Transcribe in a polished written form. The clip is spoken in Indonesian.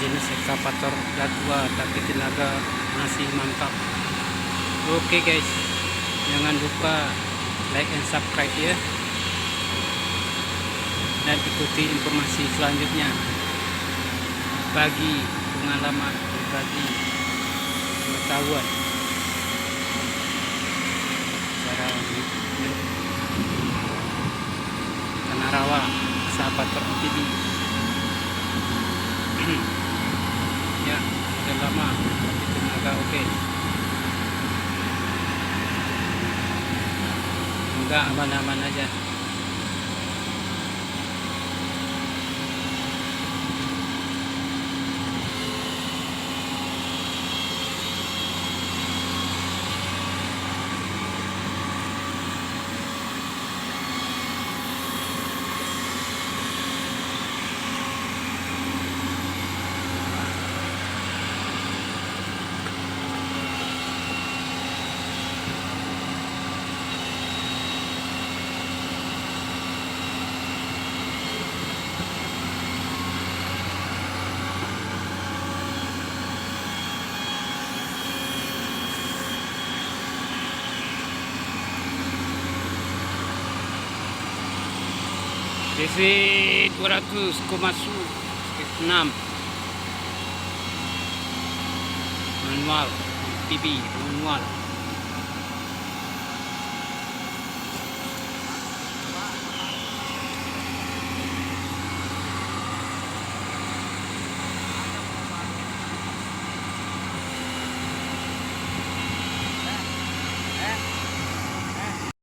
jenis ekskavator udah tua tapi tenaga masih mantap. Oke guys, jangan lupa like and subscribe ya, dan ikuti informasi selanjutnya. Bagi pengalaman, berbagi pengetahuan cara tanah rawa ekskavator MTB. Ya, udah lama tapi tenaga oke. Enggak, aman-aman aja. CV 200 Komatsu 6 manual, PB manual.